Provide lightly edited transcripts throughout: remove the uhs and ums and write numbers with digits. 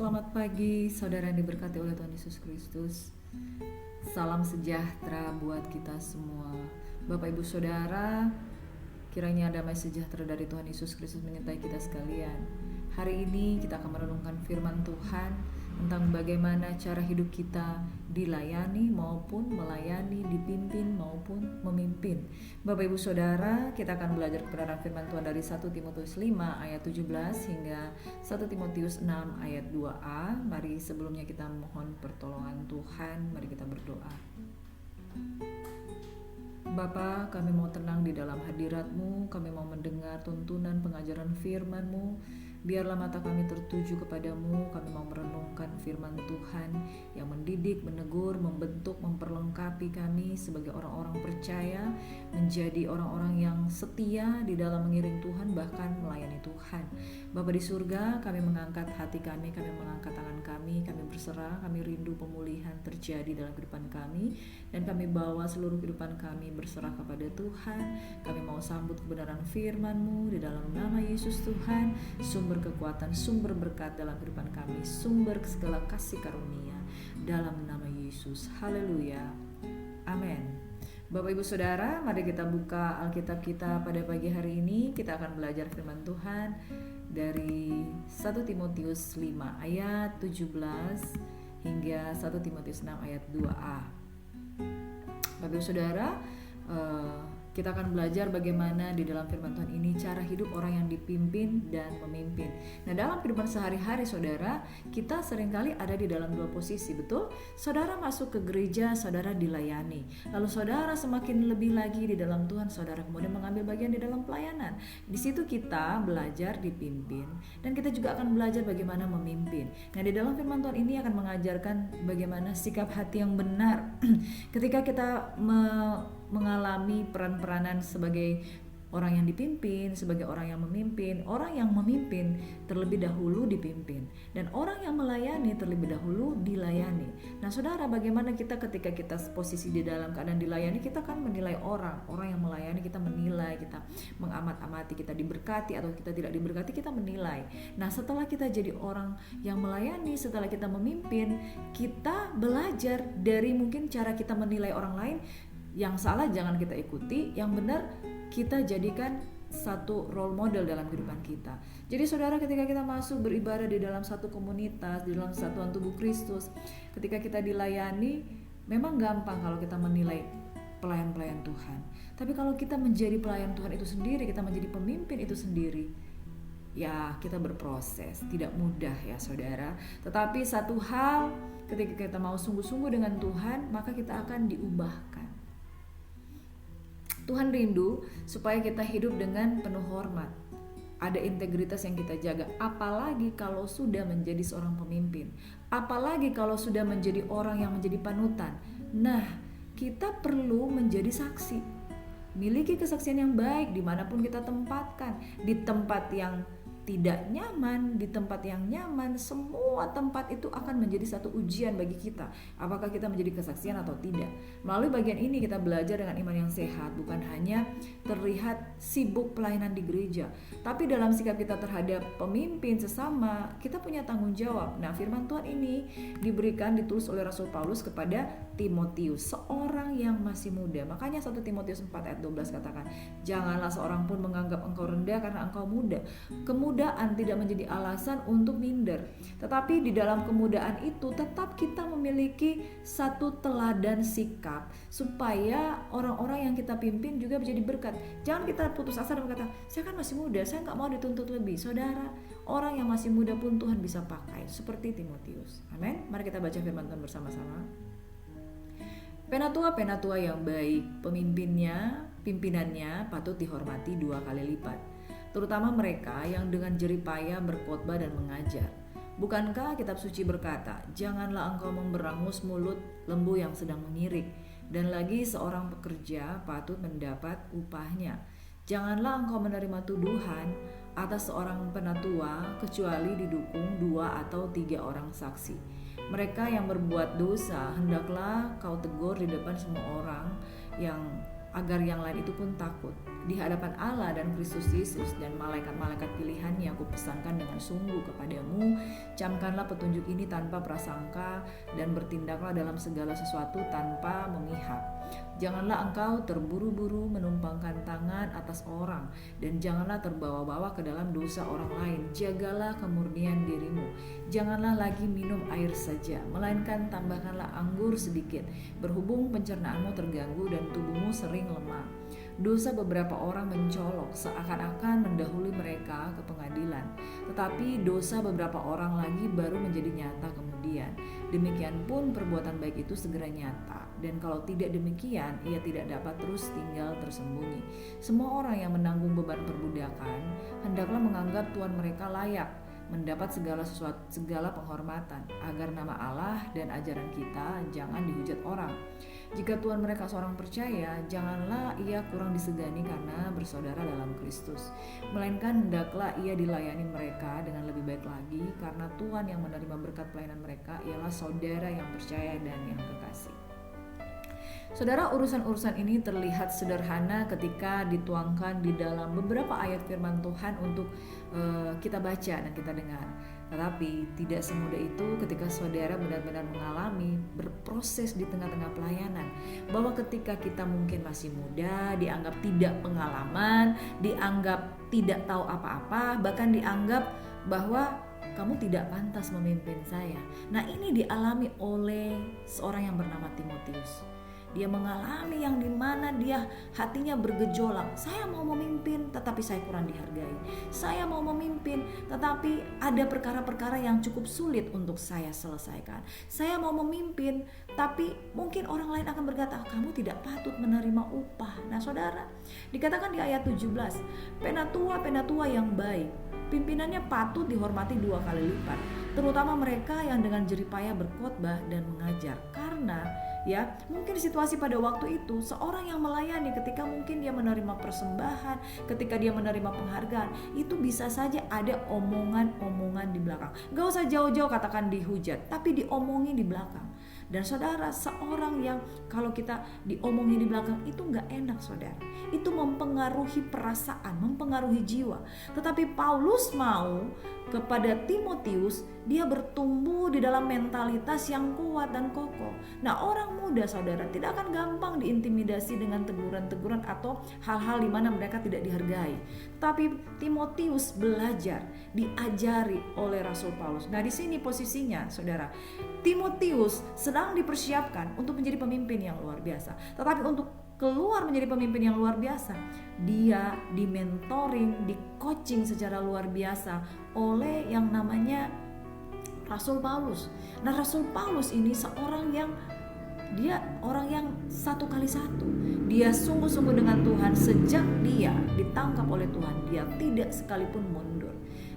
Selamat pagi saudara yang diberkati oleh Tuhan Yesus Kristus. Salam sejahtera buat kita semua. Bapak Ibu Saudara, kiranya damai sejahtera dari Tuhan Yesus Kristus menyertai kita sekalian. Hari ini kita akan merenungkan firman Tuhan tentang bagaimana cara hidup kita dilayani maupun melayani, dipimpin maupun memimpin. Bapak Ibu Saudara, kita akan belajar kebenaran firman Tuhan dari 1 Timotius 5 ayat 17 hingga 1 Timotius 6 ayat 2a. Mari sebelumnya kita mohon pertolongan Tuhan, mari kita berdoa. Bapa, kami mau tenang di dalam hadirat-Mu, kami mau mendengar tuntunan pengajaran firman-Mu. Biarlah mata kami tertuju kepadamu, kami mau merenungkan firman Tuhan yang mendidik, menegur, membentuk, memperlengkapi kami sebagai orang-orang percaya, menjadi orang-orang yang setia di dalam mengiring Tuhan, bahkan melayani Tuhan. Bapa di surga, kami mengangkat hati kami mengangkat tangan kami berserah, kami rindu pemulihan terjadi dalam kehidupan kami, dan kami bawa seluruh kehidupan kami berserah kepada Tuhan. Kami mau sambut kebenaran firman-Mu di dalam nama Yesus Tuhan, sumber kekuatan, sumber berkat dalam kehidupan kami, sumber segala kasih karunia dalam nama Yesus. Haleluya. Amin. Bapak Ibu Saudara, mari kita buka Alkitab kita pada pagi hari ini. Kita akan belajar firman Tuhan dari 1 Timotius 5 ayat 17 hingga 1 Timotius 6 ayat 2a. Bapak Ibu Saudara, kita akan belajar bagaimana di dalam firman Tuhan ini cara hidup orang yang dipimpin dan memimpin. Nah, dalam kehidupan sehari-hari saudara, kita seringkali ada di dalam dua posisi, betul? Saudara masuk ke gereja, saudara dilayani. Lalu saudara semakin lebih lagi di dalam Tuhan, saudara kemudian mengambil bagian di dalam pelayanan. Di situ kita belajar dipimpin dan kita juga akan belajar bagaimana memimpin. Nah, di dalam firman Tuhan ini akan mengajarkan bagaimana sikap hati yang benar ketika kita mengalami peran-peranan sebagai orang yang dipimpin, sebagai orang yang memimpin. Orang yang memimpin terlebih dahulu dipimpin, dan orang yang melayani terlebih dahulu dilayani. Nah saudara, bagaimana kita ketika kita posisi di dalam keadaan dilayani, kita kan menilai orang yang melayani, kita menilai, kita mengamat-amati, kita diberkati atau kita tidak diberkati, kita menilai. Nah setelah kita jadi orang yang melayani, setelah kita memimpin, kita belajar dari mungkin cara kita menilai orang lain. Yang salah jangan kita ikuti, yang benar kita jadikan satu role model dalam kehidupan kita. Jadi saudara, ketika kita masuk beribadah di dalam satu komunitas, di dalam satuan tubuh Kristus, ketika kita dilayani, memang gampang kalau kita menilai pelayan-pelayan Tuhan. Tapi kalau kita menjadi pelayan Tuhan itu sendiri, kita menjadi pemimpin itu sendiri, ya kita berproses, tidak mudah ya saudara. Tetapi satu hal, ketika kita mau sungguh-sungguh dengan Tuhan, maka kita akan diubahkan. Tuhan rindu supaya kita hidup dengan penuh hormat, ada integritas yang kita jaga. Apalagi kalau sudah menjadi seorang pemimpin, apalagi kalau sudah menjadi orang yang menjadi panutan. Nah, kita perlu menjadi saksi, miliki kesaksian yang baik dimanapun kita tempatkan. Di tempat yang tidak nyaman, di tempat yang nyaman, semua tempat itu akan menjadi satu ujian bagi kita. Apakah kita menjadi kesaksian atau tidak? Melalui bagian ini kita belajar dengan iman yang sehat, bukan hanya terlihat sibuk pelayanan di gereja, tapi dalam sikap kita terhadap pemimpin sesama, kita punya tanggung jawab. Nah, firman Tuhan ini ditulis oleh Rasul Paulus kepada Timotius, seorang yang masih muda. Makanya 1 Timotius 4 ayat 12 katakan, janganlah seorang pun menganggap engkau rendah karena engkau muda. Kemudaan tidak menjadi alasan untuk minder, tetapi di dalam kemudaan itu tetap kita memiliki satu teladan sikap supaya orang-orang yang kita pimpin juga menjadi berkat. Jangan kita putus asa dan berkata, saya kan masih muda, saya gak mau dituntut lebih. Saudara, orang yang masih muda pun Tuhan bisa pakai seperti Timotius. Amin. Mari kita baca firman Tuhan bersama-sama. Penatua yang baik, pimpinannya patut dihormati 2 kali lipat, terutama mereka yang dengan jerih payah berkhotbah dan mengajar. Bukankah kitab suci berkata, janganlah engkau memberangus mulut lembu yang sedang mengirik, dan lagi seorang pekerja patut mendapat upahnya. Janganlah engkau menerima tuduhan atas seorang penatua kecuali didukung 2 atau 3 orang saksi. Mereka yang berbuat dosa hendaklah kau tegur di depan semua orang yang agar yang lain itu pun takut. Di hadapan Allah dan Kristus Yesus dan malaikat-malaikat pilihannya, aku pesankan dengan sungguh kepadamu, camkanlah petunjuk ini tanpa prasangka dan bertindaklah dalam segala sesuatu tanpa memihak. Janganlah engkau terburu-buru menumpangkan tangan atas orang, dan janganlah terbawa-bawa ke dalam dosa orang lain. Jagalah kemurnian dirimu. Janganlah lagi minum air saja, melainkan tambahkanlah anggur sedikit, berhubung pencernaanmu terganggu dan tubuhmu sering lemah. Dosa beberapa orang mencolok seakan-akan mendahului mereka ke pengadilan, tetapi dosa beberapa orang lagi baru menjadi nyata kemudian. Demikian pun perbuatan baik itu segera nyata, dan kalau tidak demikian, ia tidak dapat terus tinggal tersembunyi. Semua orang yang menanggung beban perbudakan hendaklah menganggap Tuhan mereka layak mendapat segala penghormatan, agar nama Allah dan ajaran kita jangan dihujat orang. Jika Tuhan mereka seorang percaya, janganlah ia kurang disegani karena bersaudara dalam Kristus, melainkan hendaklah ia dilayani mereka dengan lebih baik lagi, karena Tuhan yang menerima berkat pelayanan mereka ialah saudara yang percaya dan yang kekasih. Saudara, urusan-urusan ini terlihat sederhana ketika dituangkan di dalam beberapa ayat firman Tuhan untuk kita baca dan kita dengar. Tetapi tidak semudah itu ketika saudara benar-benar mengalami berproses di tengah-tengah pelayanan. Bahwa ketika kita mungkin masih muda, dianggap tidak pengalaman, dianggap tidak tahu apa-apa, bahkan dianggap bahwa kamu tidak pantas memimpin saya. Nah, ini dialami oleh seorang yang bernama Timotius. Dia mengalami yang dimana dia hatinya bergejolak. Saya mau memimpin tetapi saya kurang dihargai. Saya mau memimpin tetapi ada perkara-perkara yang cukup sulit untuk saya selesaikan. Saya mau memimpin tapi mungkin orang lain akan berkata, kamu tidak patut menerima upah. Nah saudara, dikatakan di ayat 17, penatua yang baik, pimpinannya patut dihormati 2 kali lipat, terutama mereka yang dengan jeripayah berkhotbah dan mengajar. Karena mungkin situasi pada waktu itu seorang yang melayani, ketika mungkin dia menerima persembahan, ketika dia menerima penghargaan, itu bisa saja ada omongan-omongan di belakang. Gak usah jauh-jauh katakan dihujat, tapi diomongin di belakang. Dan saudara, seorang yang kalau kita diomongin di belakang itu gak enak saudara. Itu mempengaruhi perasaan, mempengaruhi jiwa. Tetapi Paulus mau kepada Timotius, dia bertumbuh di dalam mentalitas yang kuat dan kokoh. Nah, orang muda saudara tidak akan gampang diintimidasi dengan teguran-teguran atau hal-hal di mana mereka tidak dihargai. Tapi Timotius belajar, diajari oleh Rasul Paulus. Nah, di sini posisinya saudara, Timotius sedang dipersiapkan untuk menjadi pemimpin yang luar biasa. Tetapi untuk keluar menjadi pemimpin yang luar biasa, dia di-mentoring, di-coaching secara luar biasa oleh yang namanya Rasul Paulus. Nah, Rasul Paulus ini seorang yang dia orang yang 1 kali 1. Dia sungguh-sungguh dengan Tuhan. Sejak dia ditangkap oleh Tuhan, dia tidak sekalipun mundur.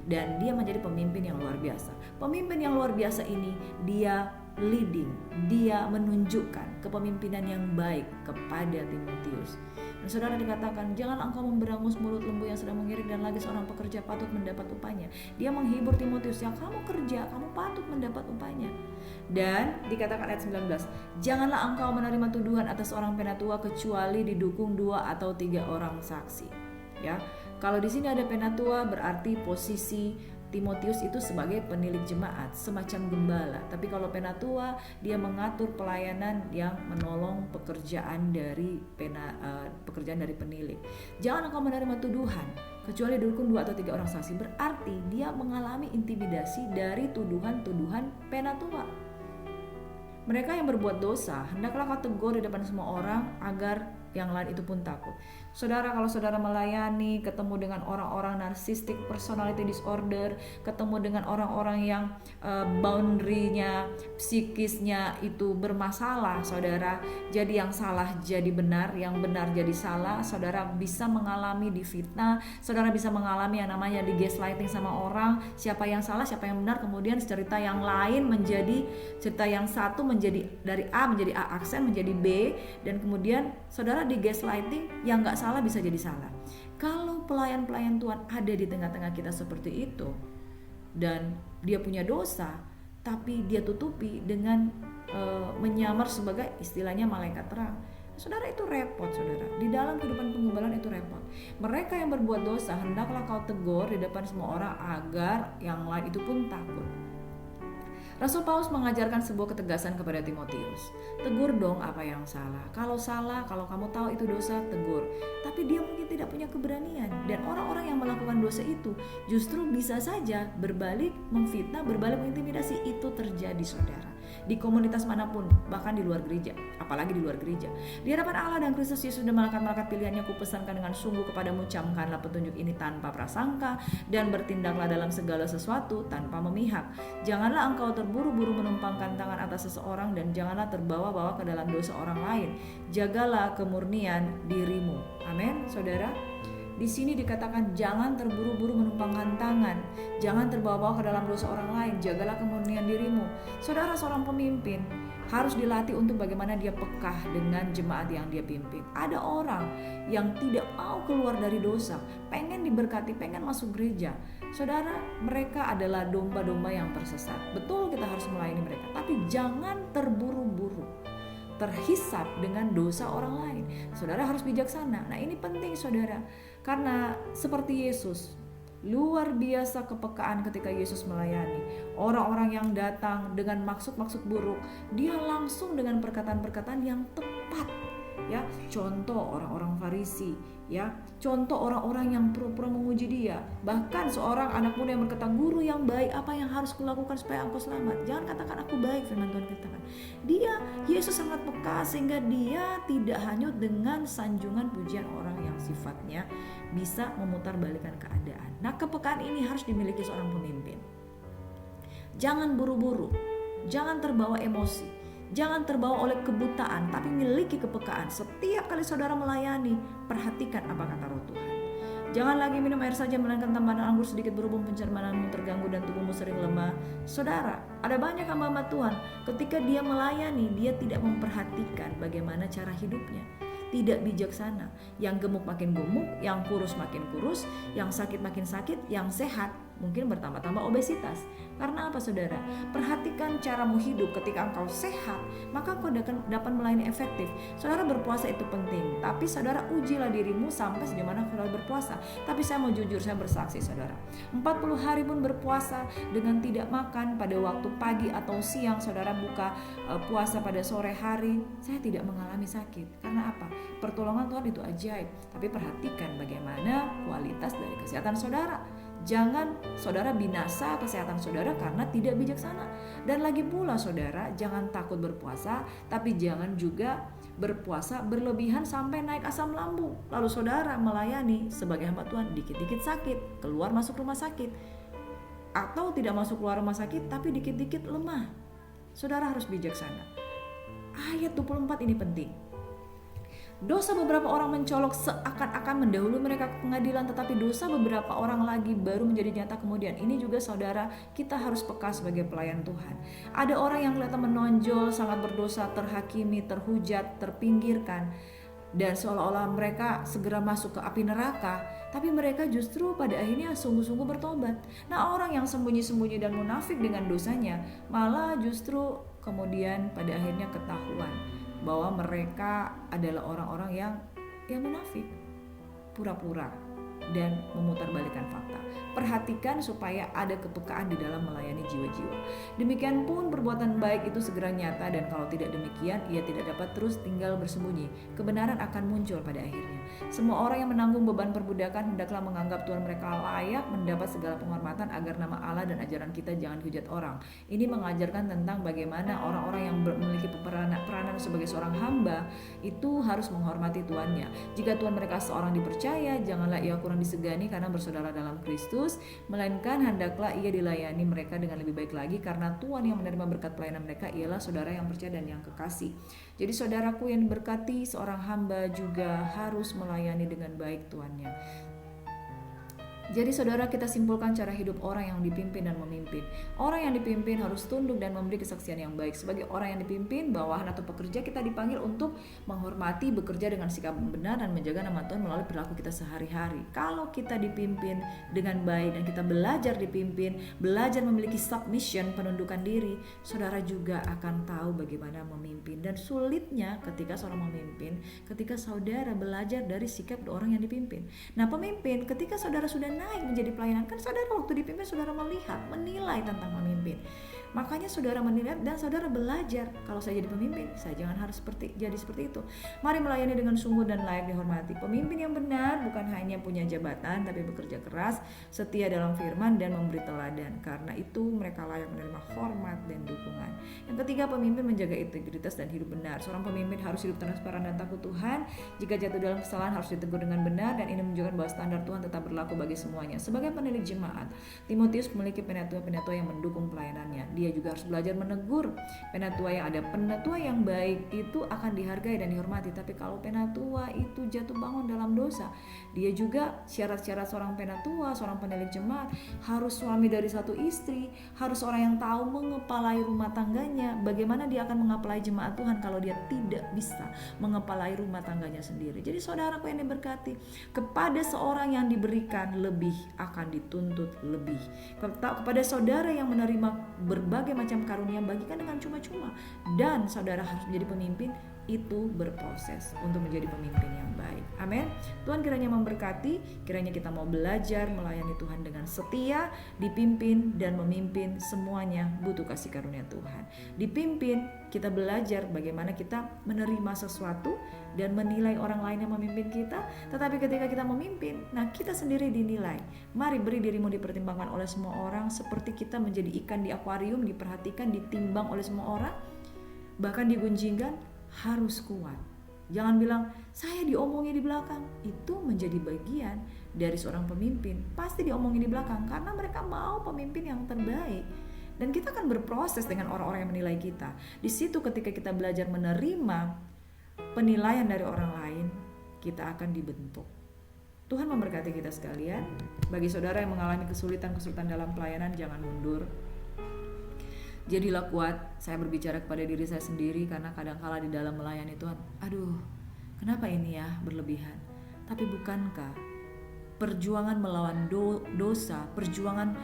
Dan dia menjadi pemimpin yang luar biasa. Pemimpin yang luar biasa ini dia leading, dia menunjukkan kepemimpinan yang baik kepada Timotius. Dan saudara, dikatakan, jangan engkau memberangus mulut lembu yang sedang mengirik, dan lagi seorang pekerja patut mendapat upahnya. Dia menghibur Timotius, yang kamu kerja, kamu patut mendapat upahnya. Dan dikatakan ayat 19, janganlah engkau menerima tuduhan atas orang penatua kecuali didukung 2 atau 3 orang saksi. Ya, kalau di sini ada penatua berarti posisi Timotius itu sebagai penilik jemaat, semacam gembala. Tapi kalau penatua, dia mengatur pelayanan yang menolong pekerjaan dari penilik. Jangan engkau menerima tuduhan kecuali didukung 2 atau 3 orang saksi. Berarti dia mengalami intimidasi dari tuduhan-tuduhan penatua. Mereka yang berbuat dosa hendaklah kau tegur di depan semua orang agar yang lain itu pun takut. Saudara, kalau saudara melayani, ketemu dengan orang-orang narcissistic personality disorder, ketemu dengan orang-orang yang boundary-nya, psikisnya itu bermasalah, saudara. Jadi yang salah jadi benar, yang benar jadi salah. Saudara bisa mengalami difitnah, saudara bisa mengalami yang namanya di gaslighting sama orang. Siapa yang salah, siapa yang benar, kemudian cerita yang lain menjadi cerita yang satu menjadi dari A menjadi A aksen menjadi B, dan kemudian saudara di gaslighting, yang gak salah bisa jadi salah. Kalau pelayan-pelayan Tuhan ada di tengah-tengah kita seperti itu, dan dia punya dosa, tapi dia tutupi dengan menyamar sebagai istilahnya malaikat terang. Saudara, itu repot saudara. Di dalam kehidupan penggumbalan itu repot. Mereka yang berbuat dosa hendaklah kau tegur di depan semua orang agar yang lain itu pun takut. Rasul Paulus mengajarkan sebuah ketegasan kepada Timotius. Tegur dong apa yang salah. Kalau salah, kalau kamu tahu itu dosa, tegur. Tapi dia mungkin tidak punya keberanian. Dan orang-orang yang melakukan dosa itu justru bisa saja berbalik memfitnah, berbalik mengintimidasi. Itu terjadi saudara. Di komunitas manapun, bahkan di luar gereja, apalagi di luar gereja. Di hadapan Allah dan Kristus Yesus dan malaikat-malaikat pilihannya, kupesankan dengan sungguh kepadamu, camkanlah petunjuk ini tanpa prasangka dan bertindaklah dalam segala sesuatu tanpa memihak. Janganlah engkau terburu-buru menumpangkan tangan atas seseorang dan janganlah terbawa-bawa ke dalam dosa orang lain. Jagalah kemurnian dirimu. Amin, saudara. Di sini dikatakan jangan terburu-buru menumpangkan tangan, jangan terbawa-bawa ke dalam dosa orang lain, jagalah kemurnian dirimu. Saudara, seorang pemimpin harus dilatih untuk bagaimana dia pekah dengan jemaat yang dia pimpin. Ada orang yang tidak mau keluar dari dosa, pengen diberkati, pengen masuk gereja. Saudara, mereka adalah domba-domba yang tersesat. Betul, kita harus melayani mereka, tapi jangan terburu-buru terhisap dengan dosa orang lain. Saudara harus bijaksana. Nah, ini penting saudara, karena seperti Yesus, luar biasa kepekaan ketika Yesus melayani orang-orang yang datang dengan maksud-maksud buruk. Dia langsung dengan perkataan-perkataan yang tepat, ya. Contoh orang-orang Farisi, ya. Contoh orang-orang yang pura-pura memuji dia. Bahkan seorang anak muda yang berkata, guru yang baik, apa yang harus kulakukan supaya aku selamat? Jangan katakan aku baik, firman Tuhan katakan. Yesus sangat peka sehingga dia tidak hanyut dengan sanjungan pujian orang yang sifatnya bisa memutarbalikkan keadaan. Nah, kepekaan ini harus dimiliki seorang pemimpin. Jangan buru-buru, jangan terbawa emosi, jangan terbawa oleh kebutaan, tapi miliki kepekaan. Setiap kali saudara melayani, perhatikan apa kata Roh Tuhan. Jangan lagi minum air saja, melainkan tambahan anggur sedikit berhubung pencermananmu terganggu dan tubuhmu sering lemah. Saudara, ada banyak hamba-hamba Tuhan, ketika dia melayani, dia tidak memperhatikan bagaimana cara hidupnya. Tidak bijaksana. Yang gemuk makin gemuk, yang kurus makin kurus, yang sakit makin sakit, yang sehat mungkin bertambah-tambah obesitas. Karena apa saudara? Perhatikan caramu hidup. Ketika engkau sehat, maka engkau dapat melayani efektif. Saudara, berpuasa itu penting, tapi saudara ujilah dirimu sampai sejauh mana saudara berpuasa. Tapi saya mau jujur, saya bersaksi saudara, 40 hari pun berpuasa dengan tidak makan pada waktu pagi atau siang, saudara buka puasa pada sore hari, saya tidak mengalami sakit. Karena apa? Pertolongan Tuhan itu ajaib. Tapi perhatikan bagaimana kualitas dari kesehatan saudara. Jangan saudara binasa kesehatan saudara karena tidak bijaksana. Dan lagi pula saudara, jangan takut berpuasa, tapi jangan juga berpuasa berlebihan sampai naik asam lambung. Lalu saudara melayani sebagai hamba Tuhan, dikit-dikit sakit, keluar masuk rumah sakit. Atau tidak masuk keluar rumah sakit, tapi dikit-dikit lemah. Saudara harus bijaksana. Ayat 24 ini penting. Dosa beberapa orang mencolok seakan-akan mendahului mereka ke pengadilan, tetapi dosa beberapa orang lagi baru menjadi nyata kemudian. Ini juga saudara, kita harus peka sebagai pelayan Tuhan. Ada orang yang kelihatan menonjol, sangat berdosa, terhakimi, terhujat, terpinggirkan, dan seolah-olah mereka segera masuk ke api neraka, tapi mereka justru pada akhirnya sungguh-sungguh bertobat. Nah, orang yang sembunyi-sembunyi dan munafik dengan dosanya, malah justru kemudian pada akhirnya ketahuan bahwa mereka adalah orang-orang yang munafik, pura-pura dan memutarbalikkan fakta. Perhatikan supaya ada kepekaan di dalam melayani jiwa-jiwa. Demikian pun perbuatan baik itu segera nyata, dan kalau tidak demikian ia tidak dapat terus tinggal bersembunyi. Kebenaran akan muncul pada akhirnya. Semua orang yang menanggung beban perbudakan hendaklah menganggap Tuhan mereka layak mendapat segala penghormatan, agar nama Allah dan ajaran kita jangan dihujat orang. Ini mengajarkan tentang bagaimana orang-orang yang memiliki peranan sebagai seorang hamba itu harus menghormati tuannya. Jika Tuhan mereka seorang dipercaya, janganlah ia kurang disegani karena bersaudara dalam Kristus, melainkan hendaklah ia dilayani mereka dengan lebih baik lagi, karena Tuhan yang menerima berkat pelayanan mereka ialah saudara yang percaya dan yang kekasih. Jadi saudaraku yang diberkati, seorang hamba juga harus melayani dengan baik tuannya. Jadi saudara, kita simpulkan cara hidup orang yang dipimpin dan memimpin. Orang yang dipimpin harus tunduk dan memberi kesaksian yang baik. Sebagai orang yang dipimpin, bawahan atau pekerja, kita dipanggil untuk menghormati, bekerja dengan sikap benar dan menjaga nama Tuhan melalui perilaku kita sehari-hari. Kalau kita dipimpin dengan baik dan kita belajar dipimpin, belajar memiliki submission, penundukan diri, saudara juga akan tahu bagaimana memimpin. Dan sulitnya ketika seorang memimpin, ketika saudara belajar dari sikap orang yang dipimpin. Nah, pemimpin, ketika saudara sudah naik menjadi pelayanan, kan saudara waktu dipimpin saudara melihat, menilai tentang memimpin. Makanya saudara menilai dan saudara belajar, kalau saya jadi pemimpin, saya jangan harus jadi seperti itu. Mari melayani dengan sungguh dan layak dihormati. Pemimpin yang benar bukan hanya punya jabatan, tapi bekerja keras, setia dalam firman dan memberi teladan. Karena itu mereka layak menerima hormat dan dukungan. Yang ketiga, pemimpin menjaga integritas dan hidup benar. Seorang pemimpin harus hidup transparan dan takut Tuhan. Jika jatuh dalam kesalahan harus ditegur dengan benar, dan ini menunjukkan bahwa standar Tuhan tetap berlaku bagi semuanya. Sebagai penilik jemaat, Timotius memiliki penatua-penatua yang mendukung pelayanannya. Dia juga harus belajar menegur penatua yang ada. Penatua yang baik itu akan dihargai dan dihormati. Tapi kalau penatua itu jatuh bangun dalam dosa, dia juga syarat-syarat seorang penatua, seorang penilik jemaat harus suami dari satu istri, harus orang yang tahu mengepalai rumah tangganya. Bagaimana dia akan mengepalai jemaat Tuhan kalau dia tidak bisa mengepalai rumah tangganya sendiri? Jadi saudaraku yang diberkati, kepada seorang yang diberikan lebih akan dituntut lebih. Kepada saudara yang menerima berbagai macam karunia, bagikan dengan cuma-cuma. Dan saudara harus menjadi pemimpin, itu berproses untuk menjadi pemimpin yang baik. Amin. Tuhan kiranya memberkati, kiranya kita mau belajar melayani Tuhan dengan setia, dipimpin dan memimpin, semuanya butuh kasih karunia Tuhan. Dipimpin, kita belajar bagaimana kita menerima sesuatu dan menilai orang lain yang memimpin kita. Tetapi ketika kita memimpin, nah kita sendiri dinilai. Mari beri dirimu dipertimbangkan oleh semua orang, seperti kita menjadi ikan di akuarium, diperhatikan, ditimbang oleh semua orang, bahkan digunjingkan. Harus kuat. Jangan bilang saya diomongin di belakang. Itu menjadi bagian dari seorang pemimpin. Pasti diomongin di belakang karena mereka mau pemimpin yang terbaik. Dan kita akan berproses dengan orang-orang yang menilai kita. Di situ ketika kita belajar menerima penilaian dari orang lain, kita akan dibentuk. Tuhan memberkati kita sekalian. Bagi saudara yang mengalami kesulitan-kesulitan dalam pelayanan, jangan mundur. Jadilah kuat. Saya berbicara kepada diri saya sendiri karena kadang-kala di dalam melayani Tuhan, aduh, kenapa ini ya berlebihan? Tapi bukankah perjuangan melawan dosa, perjuangan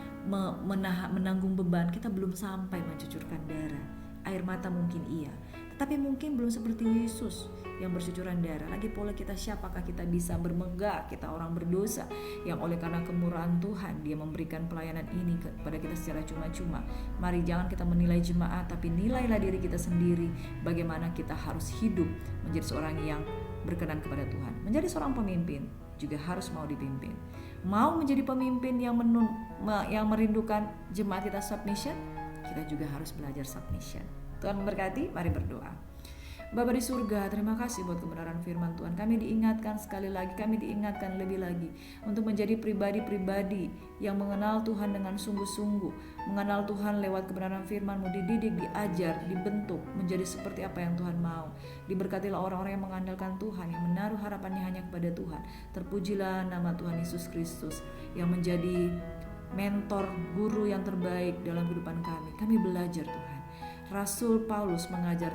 menanggung beban, kita belum sampai mencucurkan darah. Air mata mungkin iya, tetapi mungkin belum seperti Yesus yang bercucuran darah. Lagi pula kita siapakah kita bisa bermegah? Kita orang berdosa yang oleh karena kemurahan Tuhan Dia memberikan pelayanan ini kepada kita secara cuma-cuma. Mari jangan kita menilai jemaat, tapi nilailah diri kita sendiri, bagaimana kita harus hidup menjadi seorang yang berkenan kepada Tuhan. Menjadi seorang pemimpin juga harus mau dipimpin. Mau menjadi pemimpin yang merindukan jemaat kita submission, kita juga harus belajar submission. Tuhan memberkati, mari berdoa. Bapa di surga, terima kasih buat kebenaran firman Tuhan. Kami diingatkan sekali lagi, kami diingatkan lebih lagi untuk menjadi pribadi-pribadi yang mengenal Tuhan dengan sungguh-sungguh, mengenal Tuhan lewat kebenaran firman-Mu, dididik, diajar, dibentuk menjadi seperti apa yang Tuhan mau. Diberkatilah orang-orang yang mengandalkan Tuhan, yang menaruh harapannya hanya kepada Tuhan. Terpujilah nama Tuhan Yesus Kristus yang menjadi mentor, guru yang terbaik dalam kehidupan kami. Kami belajar Tuhan. Rasul Paulus mengajar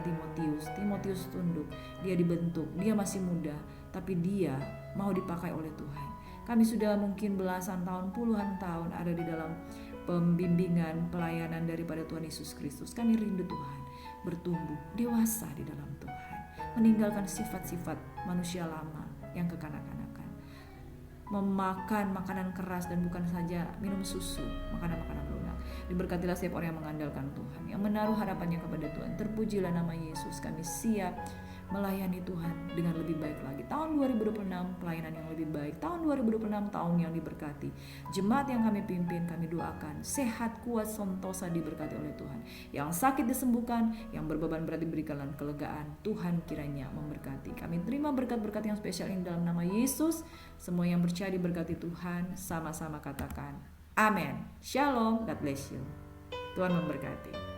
Timotius tunduk, dia dibentuk, dia masih muda, tapi dia mau dipakai oleh Tuhan. Kami sudah mungkin belasan tahun, puluhan tahun ada di dalam pembimbingan, pelayanan daripada Tuhan Yesus Kristus. Kami rindu Tuhan, bertumbuh, dewasa di dalam Tuhan, meninggalkan sifat-sifat manusia lama yang kekanak-kanakan, memakan makanan keras dan bukan saja minum susu, makanan-makanan lunak. Diberkatilah setiap orang yang mengandalkan Tuhan, yang menaruh harapannya kepada Tuhan. Terpujilah nama Yesus. Kami siap melayani Tuhan dengan lebih baik lagi. Tahun 2026 pelayanan yang lebih baik. Tahun 2026 tahun yang diberkati. Jemaat yang kami pimpin, kami doakan sehat, kuat, sentosa, diberkati oleh Tuhan. Yang sakit disembuhkan, yang berbeban berat diberikan kelegaan. Tuhan kiranya memberkati. Kami terima berkat-berkat yang spesial ini dalam nama Yesus. Semua yang percaya diberkati Tuhan, sama-sama katakan amin. Shalom, God bless you. Tuhan memberkati.